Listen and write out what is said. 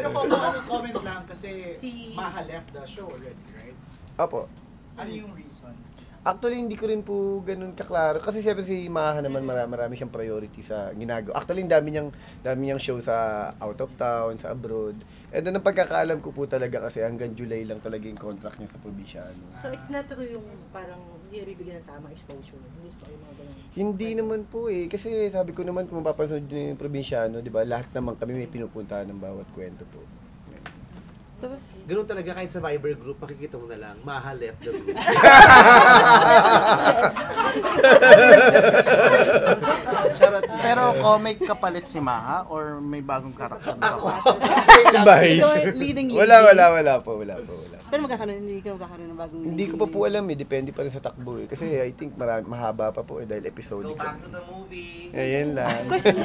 Pero comment lang kasi Maha left the show already, right? Opo. Ano yung reason? Actually, hindi ko rin po ganun kaklaro. Kasi siyempre si Maha naman marami siyang priority sa ginagawa. Actually, dami niyang show sa out of town, sa abroad. And then, ang pagkakaalam ko po talaga kasi hanggang July lang talaga yung contract niya sa probinsyano. So, it's not true yung parang hindi bibigyan ng tamang exposure. Hindi pa yung mga ganun. Hindi naman po eh. Kasi sabi ko naman, kung mapapansin nyo yung probinsyano, di ba, lahat naman kami may pinupuntahan ng bawat kwento po. Tapos, Ganun talaga kahit sa Viber group, makikita mo na lang, Maha left the group. Charot. Pero comic kapalit si Maha or may bagong karakter na Ako. Bye. leading Wala po. Pero hindi ka magkakaroon ng bagong... Hindi ko pa po alam eh, depende pa rin sa takbo eh. Kasi I think mahaba pa po eh dahil episodic. So back to the movie. Ayan lang. question